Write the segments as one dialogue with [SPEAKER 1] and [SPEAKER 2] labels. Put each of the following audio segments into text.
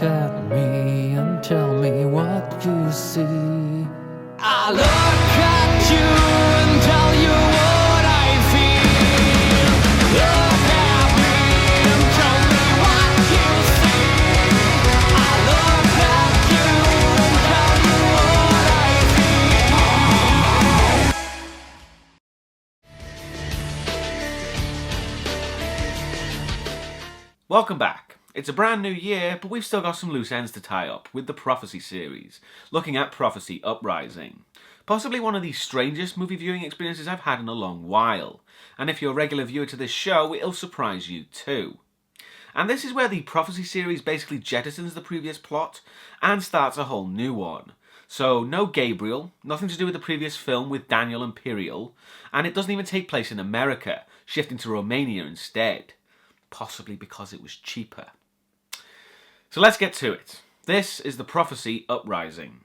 [SPEAKER 1] at me and tell me what you see.
[SPEAKER 2] I look at you and tell you what I feel. Look at me and tell me what you see. I look at you and tell you what I feel.
[SPEAKER 3] Welcome back. It's a brand new year, but we've still got some loose ends to tie up with the Prophecy series, looking at Prophecy Uprising. Possibly one of the strangest movie viewing experiences I've had in a long while, and if you're a regular viewer to this show, it'll surprise you too. And this is where the Prophecy series basically jettisons the previous plot and starts a whole new one. So no Gabriel, nothing to do with the previous film with Daniel Imperial, and it doesn't even take place in America, shifting to Romania instead. Possibly because it was cheaper. So let's get to it. This is the Prophecy Uprising.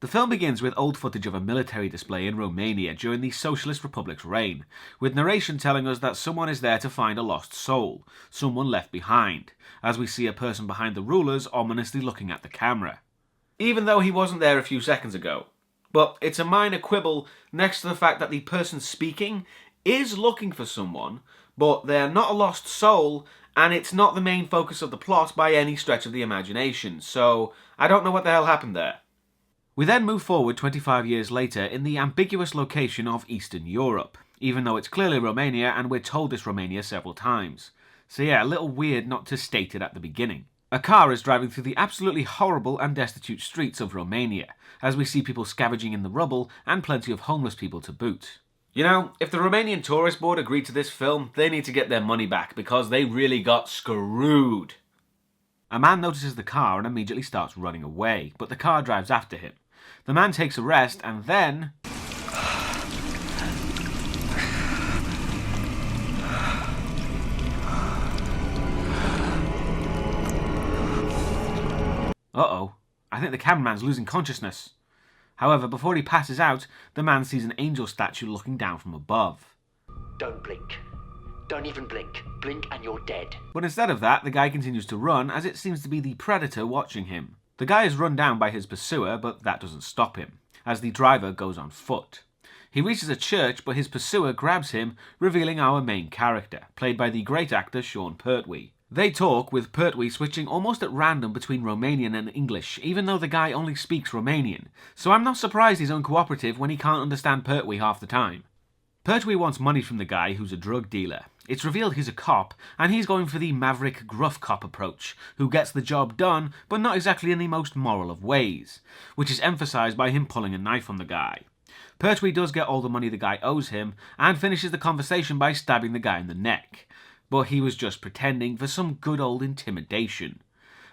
[SPEAKER 3] The film begins with old footage of a military display in Romania during the Socialist Republic's reign, with narration telling us that someone is there to find a lost soul, someone left behind, as we see a person behind the rulers ominously looking at the camera. Even though he wasn't there a few seconds ago. But it's a minor quibble next to the fact that the person speaking is looking for someone, but they're not a lost soul, and it's not the main focus of the plot by any stretch of the imagination, so I don't know what the hell happened there. We then move forward 25 years later in the ambiguous location of Eastern Europe, even though it's clearly Romania and we're told it's Romania several times. So yeah, a little weird not to state it at the beginning. A car is driving through the absolutely horrible and destitute streets of Romania, as we see people scavenging in the rubble and plenty of homeless people to boot. You know, if the Romanian Tourist Board agreed to this film, they need to get their money back because they really got screwed. A man notices the car and immediately starts running away, but the car drives after him. The man takes a rest and then... Uh-oh, I think the cameraman's losing consciousness. However, before he passes out, the man sees an angel statue looking down from above.
[SPEAKER 4] Don't blink. Don't even blink. Blink and you're dead.
[SPEAKER 3] But instead of that, the guy continues to run as it seems to be the predator watching him. The guy is run down by his pursuer, but that doesn't stop him, as the driver goes on foot. He reaches a church, but his pursuer grabs him, revealing our main character, played by the great actor Sean Pertwee. They talk, with Pertwee switching almost at random between Romanian and English, even though the guy only speaks Romanian, so I'm not surprised he's uncooperative when he can't understand Pertwee half the time. Pertwee wants money from the guy who's a drug dealer. It's revealed he's a cop, and he's going for the maverick, gruff cop approach, who gets the job done, but not exactly in the most moral of ways, which is emphasised by him pulling a knife on the guy. Pertwee does get all the money the guy owes him, and finishes the conversation by stabbing the guy in the neck. But he was just pretending for some good old intimidation.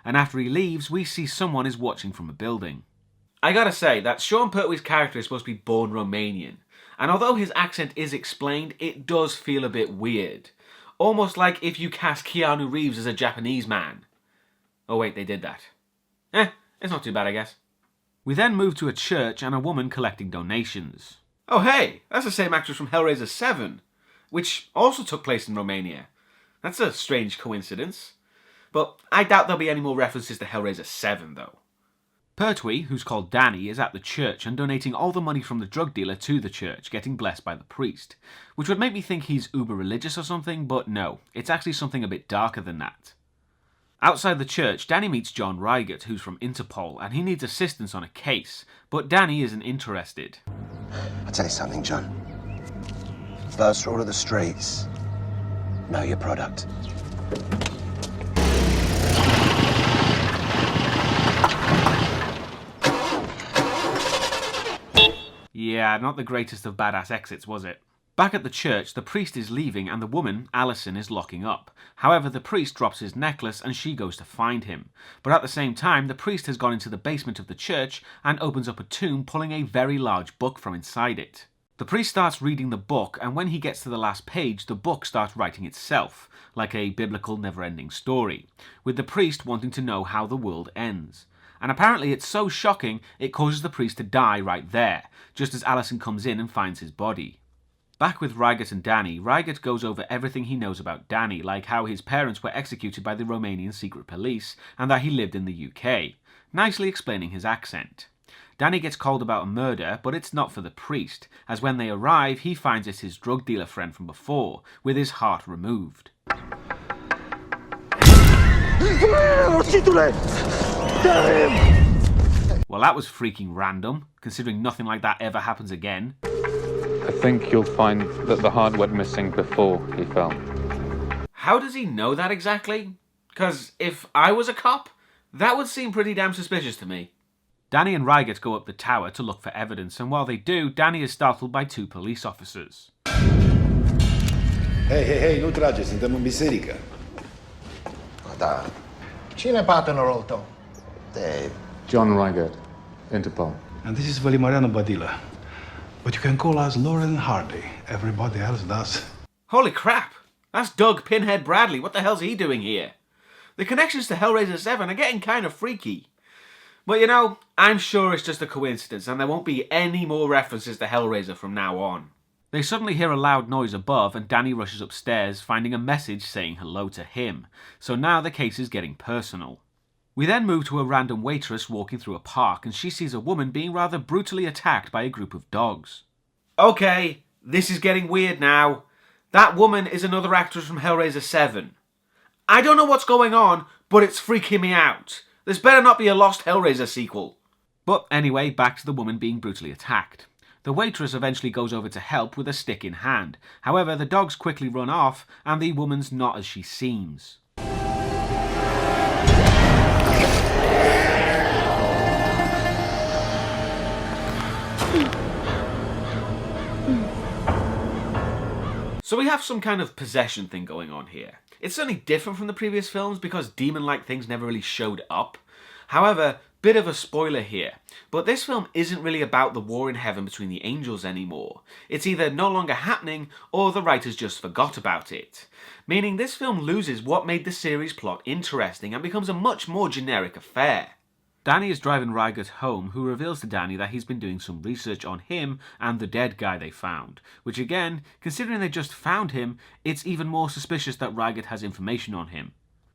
[SPEAKER 3] And after he leaves, we see someone is watching from a building. I gotta say that Sean Pertwee's character is supposed to be born Romanian, and although his accent is explained, it does feel a bit weird. Almost like if you cast Keanu Reeves as a Japanese man. Oh wait, they did that. It's not too bad, I guess. We then move to a church and a woman collecting donations. Oh hey, that's the same actress from Hellraiser 7, which also took place in Romania. That's a strange coincidence. But I doubt there'll be any more references to Hellraiser 7, though. Pertwee, who's called Danny, is at the church and donating all the money from the drug dealer to the church, getting blessed by the priest. Which would make me think he's uber religious or something, but no, it's actually something a bit darker than that. Outside the church, Danny meets John Reigert, who's from Interpol, and he needs assistance on a case, but Danny isn't interested.
[SPEAKER 5] I'll tell you something, John. First rule of the streets. Know your product.
[SPEAKER 3] Yeah, not the greatest of badass exits, was it? Back at the church, the priest is leaving and the woman, Alison, is locking up. However, the priest drops his necklace and she goes to find him. But at the same time, the priest has gone into the basement of the church and opens up a tomb, pulling a very large book from inside it. The priest starts reading the book, and when he gets to the last page, the book starts writing itself, like a biblical never-ending story, with the priest wanting to know how the world ends. And apparently it's so shocking, it causes the priest to die right there, just as Alison comes in and finds his body. Back with Rygut and Danny, Rygut goes over everything he knows about Danny, like how his parents were executed by the Romanian secret police and that he lived in the UK, nicely explaining his accent. Danny gets called about a murder, but it's not for the priest, as when they arrive he finds it's his drug dealer friend from before, with his heart removed. Well, that was freaking random, considering nothing like that ever happens again.
[SPEAKER 6] I think you'll find that the heart went missing before he fell.
[SPEAKER 3] How does he know that exactly? Because if I was a cop, that would seem pretty damn suspicious to me. Danny and Rygut go up the tower to look for evidence, and while they do, Danny is startled by 2 police officers.
[SPEAKER 7] Hei, nu trage, suntem în biserică.
[SPEAKER 8] Da. Cine partenerul tău?
[SPEAKER 6] John Rygut, Interpol.
[SPEAKER 7] And this is Valimariano Badila. But you can call us Lauren Hardy. Everybody else does.
[SPEAKER 3] Holy crap! That's Doug Pinhead Bradley. What the hell's he doing here? The connections to Hellraiser 7 are getting kind of freaky. But you know, I'm sure it's just a coincidence and there won't be any more references to Hellraiser from now on. They suddenly hear a loud noise above and Danny rushes upstairs, finding a message saying hello to him. So now the case is getting personal. We then move to a random waitress walking through a park and she sees a woman being rather brutally attacked by a group of dogs. Okay, this is getting weird now. That woman is another actress from Hellraiser 7. I don't know what's going on, but it's freaking me out. This better not be a lost Hellraiser sequel. But anyway, back to the woman being brutally attacked. The waitress eventually goes over to help with a stick in hand. However, the dogs quickly run off and the woman's not as she seems. So we have some kind of possession thing going on here. It's certainly different from the previous films because demon-like things never really showed up. However, bit of a spoiler here, but this film isn't really about the war in heaven between the angels anymore. It's either no longer happening or the writers just forgot about it. Meaning this film loses what made the series plot interesting and becomes a much more generic affair. Danny is driving Rygut home, who reveals to Danny that he's been doing some research on him and the dead guy they found. Which again, considering they just found him, it's even more suspicious that Rygut has information on him.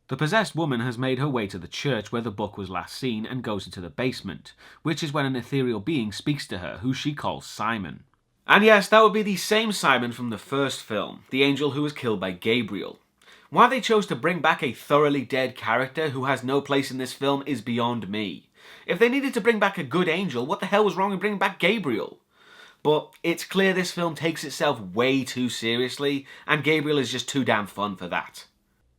[SPEAKER 3] The possessed woman has made her way to the church where the book was last seen and goes into the basement, which is when an ethereal being speaks to her, who she calls Simon. And yes, that would be the same Simon from the first film, the angel who was killed by Gabriel. Why they chose to bring back a thoroughly dead character who has no place in this film is beyond me. If they needed to bring back a good angel, what the hell was wrong with bringing back Gabriel? But it's clear this film takes itself way too seriously, and Gabriel is just too damn fun for that.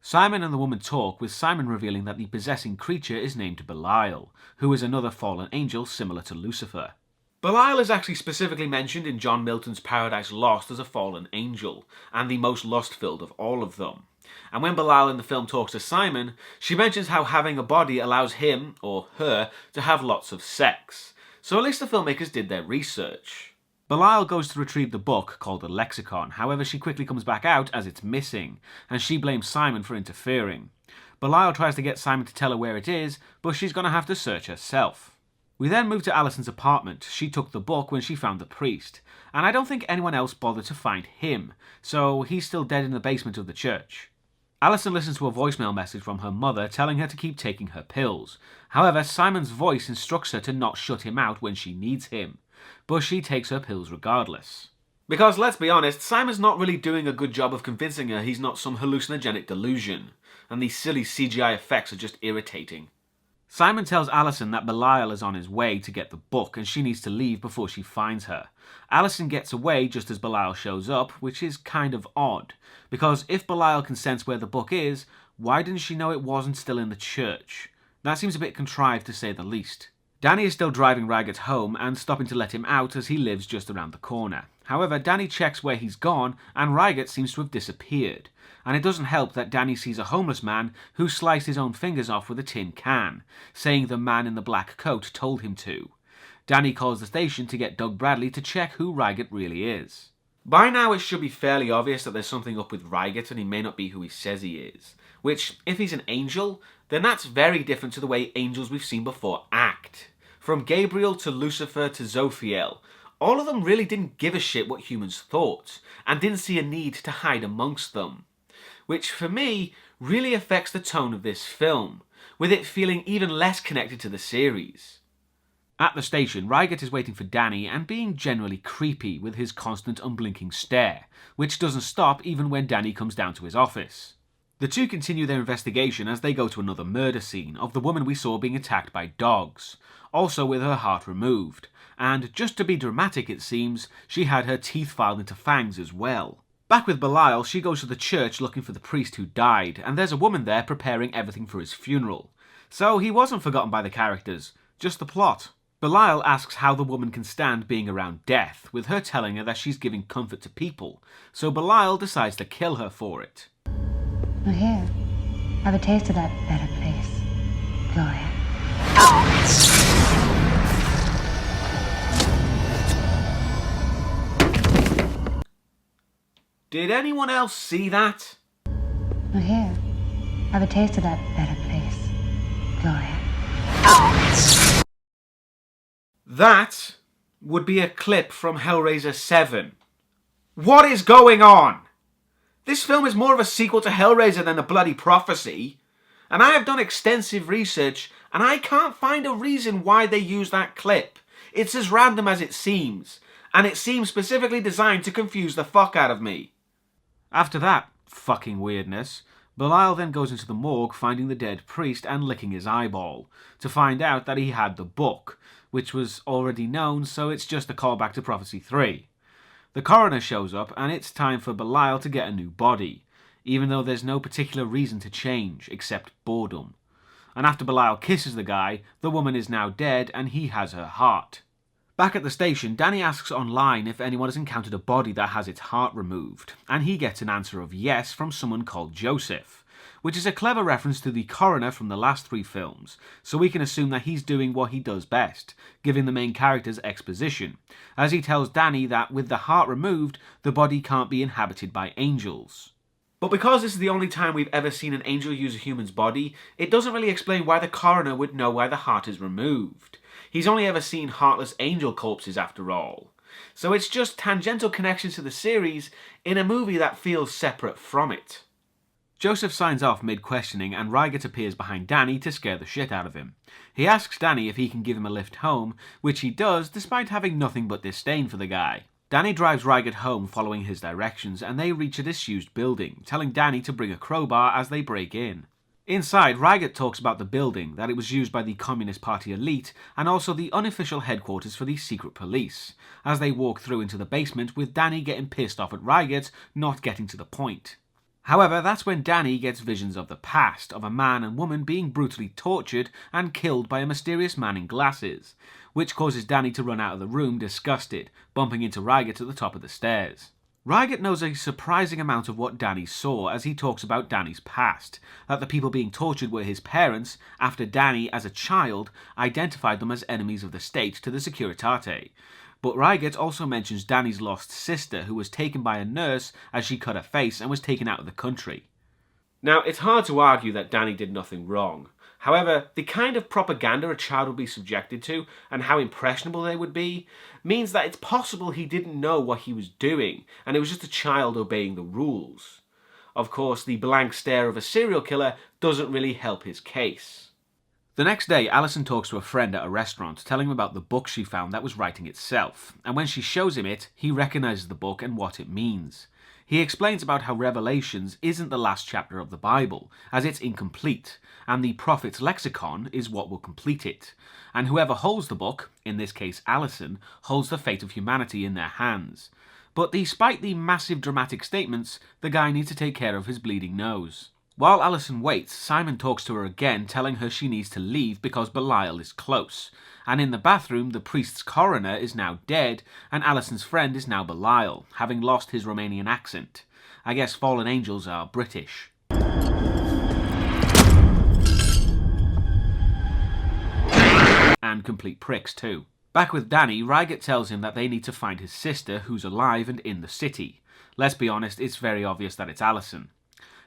[SPEAKER 3] Simon and the woman talk, with Simon revealing that the possessing creature is named Belial, who is another fallen angel similar to Lucifer. Belial is actually specifically mentioned in John Milton's Paradise Lost as a fallen angel, and the most lust-filled of all of them. And when Belial in the film talks to Simon, she mentions how having a body allows him, or her, to have lots of sex. So at least the filmmakers did their research. Belial goes to retrieve the book, called a lexicon, however she quickly comes back out as it's missing, and she blames Simon for interfering. Belial tries to get Simon to tell her where it is, but she's going to have to search herself. We then move to Alison's apartment. She took the book when she found the priest, and I don't think anyone else bothered to find him, so he's still dead in the basement of the church. Alison listens to a voicemail message from her mother telling her to keep taking her pills. However, Simon's voice instructs her to not shut him out when she needs him, but she takes her pills regardless. Because let's be honest, Simon's not really doing a good job of convincing her he's not some hallucinogenic delusion, and these silly CGI effects are just irritating. Simon tells Alison that Belial is on his way to get the book and she needs to leave before she finds her. Alison gets away just as Belial shows up, which is kind of odd, because if Belial can sense where the book is, why didn't she know it wasn't still in the church? That seems a bit contrived to say the least. Danny is still driving Rygut home and stopping to let him out as he lives just around the corner. However, Danny checks where he's gone and Rygut seems to have disappeared. And it doesn't help that Danny sees a homeless man who sliced his own fingers off with a tin can, saying the man in the black coat told him to. Danny calls the station to get Doug Bradley to check who Rygut really is. By now it should be fairly obvious that there's something up with Rygut and he may not be who he says he is. Which, if he's an angel, then that's very different to the way angels we've seen before act. From Gabriel to Lucifer to Zophiel, all of them really didn't give a shit what humans thought, and didn't see a need to hide amongst them. Which, for me, really affects the tone of this film, with it feeling even less connected to the series. At the station, Reiget is waiting for Danny and being generally creepy with his constant unblinking stare, which doesn't stop even when Danny comes down to his office. The two continue their investigation as they go to another murder scene of the woman we saw being attacked by dogs, also with her heart removed, and just to be dramatic it seems, she had her teeth filed into fangs as well. Back with Belial, she goes to the church looking for the priest who died, and there's a woman there preparing everything for his funeral. So he wasn't forgotten by the characters, just the plot. Belial asks how the woman can stand being around death, with her telling her that she's giving comfort to people, so Belial decides to kill her for it.
[SPEAKER 9] Well, here, have a taste of that better place, Gloria.
[SPEAKER 3] Did anyone else see that?
[SPEAKER 9] Well, here, have a taste of that better place, Gloria.
[SPEAKER 3] That would be a clip from Hellraiser 7. What is going on? This film is more of a sequel to Hellraiser than the bloody Prophecy, and I have done extensive research and I can't find a reason why they use that clip. It's as random as it seems, and it seems specifically designed to confuse the fuck out of me. After that fucking weirdness, Belial then goes into the morgue finding the dead priest and licking his eyeball, to find out that he had the book, which was already known, so it's just a callback to Prophecy 3. The coroner shows up and it's time for Belial to get a new body, even though there's no particular reason to change except boredom. And after Belial kisses the guy, the woman is now dead and he has her heart. Back at the station, Danny asks online if anyone has encountered a body that has its heart removed, and he gets an answer of yes from someone called Joseph, which is a clever reference to the coroner from the last 3 films, so we can assume that he's doing what he does best, giving the main characters exposition, as he tells Danny that with the heart removed, the body can't be inhabited by angels. But because this is the only time we've ever seen an angel use a human's body, it doesn't really explain why the coroner would know why the heart is removed. He's only ever seen heartless angel corpses after all. So it's just tangential connections to the series in a movie that feels separate from it. Joseph signs off mid-questioning and Reiget appears behind Danny to scare the shit out of him. He asks Danny if he can give him a lift home, which he does despite having nothing but disdain for the guy. Danny drives Reiget home following his directions and they reach a disused building, telling Danny to bring a crowbar as they break in. Inside, Reiget talks about the building, that it was used by the Communist Party elite and also the unofficial headquarters for the secret police, as they walk through into the basement with Danny getting pissed off at Reiget not getting to the point. However, that's when Danny gets visions of the past, of a man and woman being brutally tortured and killed by a mysterious man in glasses, which causes Danny to run out of the room disgusted, bumping into Reiget at the top of the stairs. Reiget knows a surprising amount of what Danny saw as he talks about Danny's past, that the people being tortured were his parents after Danny, as a child, identified them as enemies of the state to the Securitate. But Reiget also mentions Danny's lost sister, who was taken by a nurse as she cut her face and was taken out of the country. Now, it's hard to argue that Danny did nothing wrong. However, the kind of propaganda a child would be subjected to, and how impressionable they would be, means that it's possible he didn't know what he was doing, and it was just a child obeying the rules. Of course, the blank stare of a serial killer doesn't really help his case. The next day, Alison talks to a friend at a restaurant, telling him about the book she found that was writing itself, and when she shows him it, he recognises the book and what it means. He explains about how Revelations isn't the last chapter of the Bible, as it's incomplete, and the prophet's lexicon is what will complete it, and whoever holds the book, in this case Alison, holds the fate of humanity in their hands. But despite the massive dramatic statements, the guy needs to take care of his bleeding nose. While Alison waits, Simon talks to her again, telling her she needs to leave because Belial is close. And in the bathroom, the priest's coroner is now dead, and Alison's friend is now Belial, having lost his Romanian accent. I guess fallen angels are British. And complete pricks too. Back with Danny, Reiget tells him that they need to find his sister, who's alive and in the city. Let's be honest, it's very obvious that it's Alison.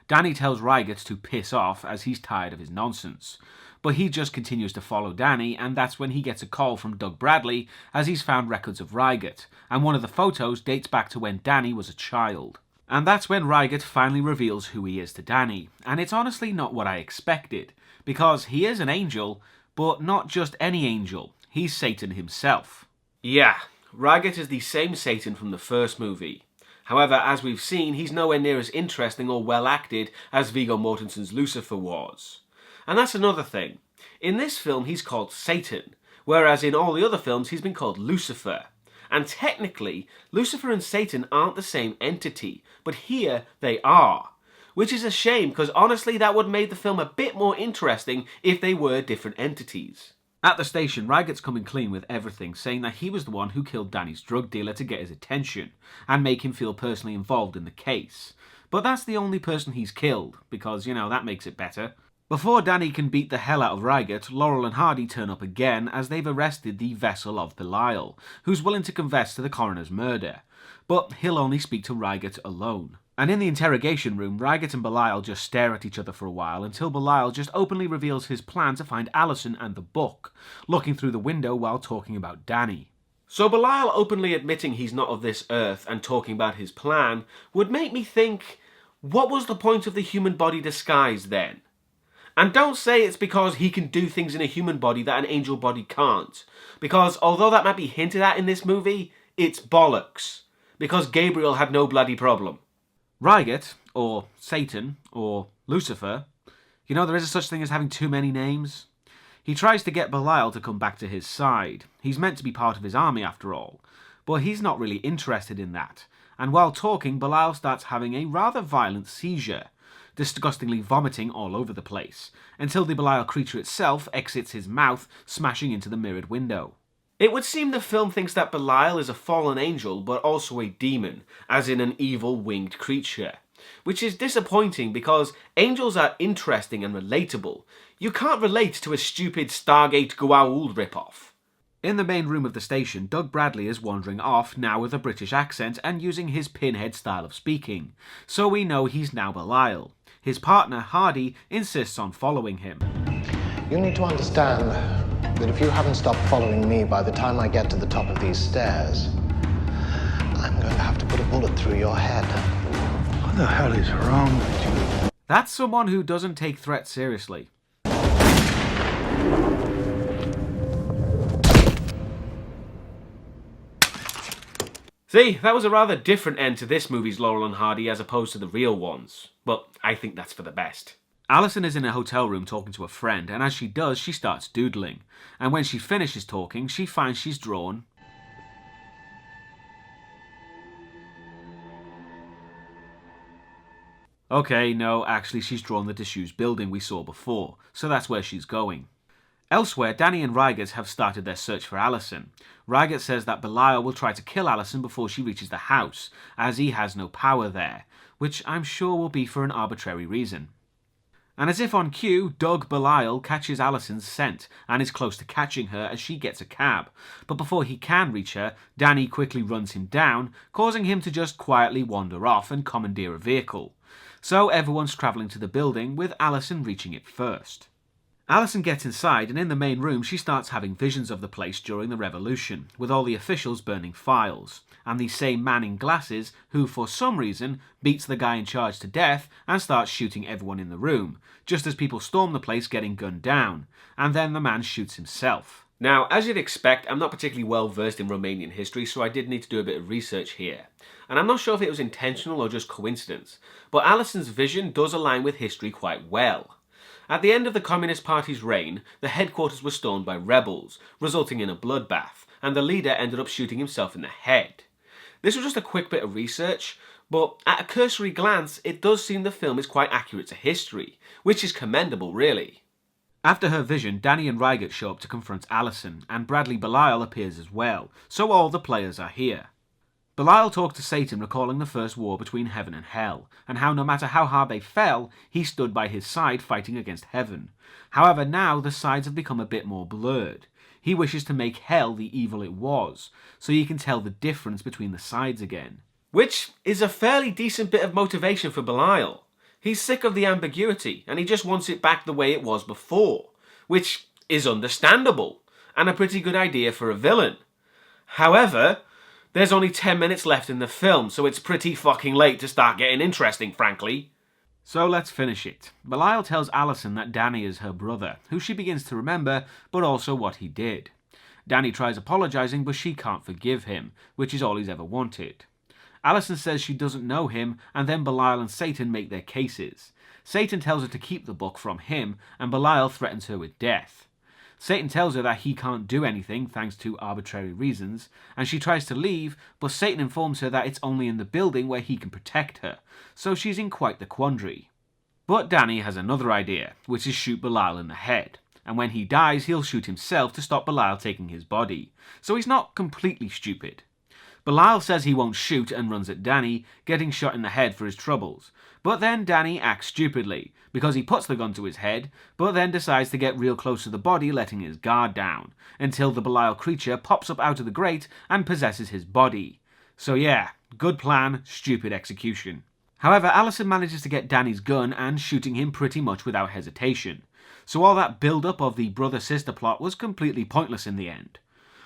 [SPEAKER 3] Danny tells Reiget to piss off as he's tired of his nonsense, but he just continues to follow Danny, and that's when he gets a call from Doug Bradley as he's found records of Reiget, and one of the photos dates back to when Danny was a child. And that's when Reiget finally reveals who he is to Danny, and it's honestly not what I expected, because he is an angel, but not just any angel, he's Satan himself. Yeah, Reiget is the same Satan from the first movie. However, as we've seen, he's nowhere near as interesting or well acted as Viggo Mortensen's Lucifer was. And that's another thing. In this film he's called Satan, whereas in all the other films he's been called Lucifer. And technically, Lucifer and Satan aren't the same entity, but here they are. Which is a shame, because honestly that would have made the film a bit more interesting if they were different entities. At the station, Reiget's coming clean with everything, saying that he was the one who killed Danny's drug dealer to get his attention, and make him feel personally involved in the case. But that's the only person he's killed, because, you know, that makes it better. Before Danny can beat the hell out of Reiget, Laurel and Hardy turn up again as they've arrested the vessel of Belial, who's willing to confess to the coroner's murder. But he'll only speak to Reiget alone. And in the interrogation room, Reiget and Belial just stare at each other for a while until Belial just openly reveals his plan to find Allison and the book, looking through the window while talking about Danny. So Belial openly admitting he's not of this earth and talking about his plan would make me think, what was the point of the human body disguise then? And don't say it's because he can do things in a human body that an angel body can't. Because although that might be hinted at in this movie, it's bollocks. Because Gabriel had no bloody problem. Reiget, or Satan, or Lucifer, you know there is such thing as having too many names. He tries to get Belial to come back to his side. He's meant to be part of his army after all. But he's not really interested in that. And while talking, Belial starts having a rather violent seizure, disgustingly vomiting all over the place, until the Belial creature itself exits his mouth, smashing into the mirrored window. It would seem the film thinks that Belial is a fallen angel, but also a demon, as in an evil winged creature. Which is disappointing because angels are interesting and relatable. You can't relate to a stupid Stargate Goa'uld ripoff. In the main room of the station, Doug Bradley is wandering off, now with a British accent and using his pinhead style of speaking. So we know he's now Belial. His partner, Hardy, insists on following him.
[SPEAKER 8] You need to understand that if you haven't stopped following me by the time I get to the top of these stairs, I'm going to have to put a bullet through your head.
[SPEAKER 7] What the hell is wrong with you?
[SPEAKER 3] That's someone who doesn't take threats seriously. See, that was a rather different end to this movie's Laurel and Hardy as opposed to the real ones. But I think that's for the best. Allison is in a hotel room talking to a friend, and as she does, she starts doodling. And when she finishes talking, she finds she's drawn... Okay, no, actually she's drawn the disused building we saw before, so that's where she's going. Elsewhere, Danny and Reiget have started their search for Allison. Reiget says that Belial will try to kill Allison before she reaches the house, as he has no power there, which I'm sure will be for an arbitrary reason. And as if on cue, Doug Belial catches Allison's scent and is close to catching her as she gets a cab. But before he can reach her, Danny quickly runs him down, causing him to just quietly wander off and commandeer a vehicle. So everyone's travelling to the building, with Allison reaching it first. Allison gets inside, and in the main room she starts having visions of the place during the revolution, with all the officials burning files, and the same man in glasses who, for some reason, beats the guy in charge to death and starts shooting everyone in the room, just as people storm the place getting gunned down, and then the man shoots himself. Now, as you'd expect, I'm not particularly well versed in Romanian history, so I did need to do a bit of research here. And I'm not sure if it was intentional or just coincidence, but Allison's vision does align with history quite well. At the end of the Communist Party's reign, the headquarters were stormed by rebels, resulting in a bloodbath, and the leader ended up shooting himself in the head. This was just a quick bit of research, but at a cursory glance, it does seem the film is quite accurate to history, which is commendable, really. After her vision, Danny and Reiget show up to confront Allison, and Bradley Belial appears as well, so all the players are here. Belial talked to Satan, recalling the first war between heaven and hell, and how no matter how hard they fell, he stood by his side fighting against heaven. However, now the sides have become a bit more blurred. He wishes to make hell the evil it was, so you can tell the difference between the sides again. Which is a fairly decent bit of motivation for Belial. He's sick of the ambiguity, and he just wants it back the way it was before, which is understandable, and a pretty good idea for a villain. However, there's only 10 minutes left in the film, so it's pretty fucking late to start getting interesting, frankly. So let's finish it. Belial tells Alison that Danny is her brother, who she begins to remember, but also what he did. Danny tries apologising, but she can't forgive him, which is all he's ever wanted. Alison says she doesn't know him, and then Belial and Satan make their cases. Satan tells her to keep the book from him, and Belial threatens her with death. Satan tells her that he can't do anything thanks to arbitrary reasons, and she tries to leave, but Satan informs her that it's only in the building where he can protect her, so she's in quite the quandary. But Danny has another idea, which is shoot Belial in the head, and when he dies he'll shoot himself to stop Belial taking his body, so he's not completely stupid. Belial says he won't shoot and runs at Danny, getting shot in the head for his troubles. But then Danny acts stupidly, because he puts the gun to his head, but then decides to get real close to the body, letting his guard down, until the Belial creature pops up out of the grate and possesses his body. So yeah, good plan, stupid execution. However, Alison manages to get Danny's gun and shooting him pretty much without hesitation. So all that build-up of the brother-sister plot was completely pointless in the end.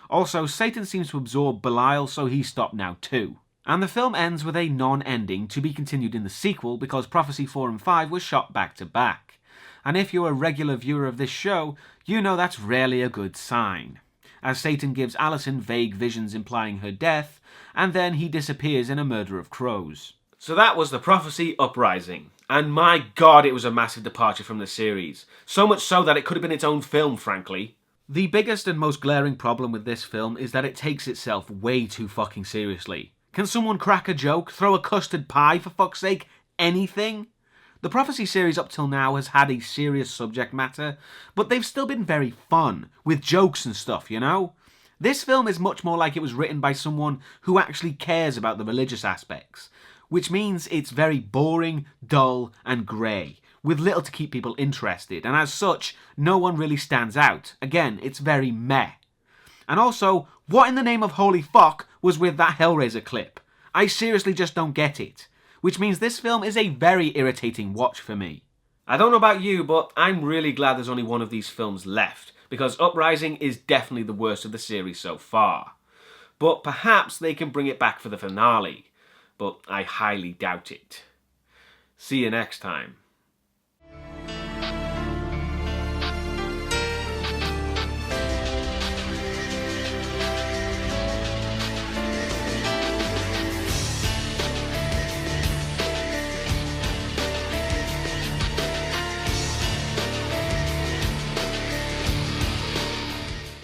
[SPEAKER 3] Also, Satan seems to absorb Belial, so he's stopped now too. And the film ends with a non-ending to be continued in the sequel because Prophecy 4 and 5 were shot back to back. And if you're a regular viewer of this show, you know that's rarely a good sign, as Satan gives Alison vague visions implying her death, and then he disappears in a murder of crows. So that was the Prophecy Uprising, and my god it was a massive departure from the series, so much so that it could have been its own film, frankly. The biggest and most glaring problem with this film is that it takes itself way too fucking seriously. Can someone crack a joke? Throw a custard pie, for fuck's sake? Anything? The Prophecy series up till now has had a serious subject matter, but they've still been very fun, with jokes and stuff, you know? This film is much more like it was written by someone who actually cares about the religious aspects, which means it's very boring, dull, and grey, with little to keep people interested, and as such, no one really stands out. Again, it's very meh. And also, what in the name of holy fuck was with that Hellraiser clip? I seriously just don't get it. Which means this film is a very irritating watch for me. I don't know about you, but I'm really glad there's only one of these films left, because Uprising is definitely the worst of the series so far. But perhaps they can bring it back for the finale, but I highly doubt it. See you next time.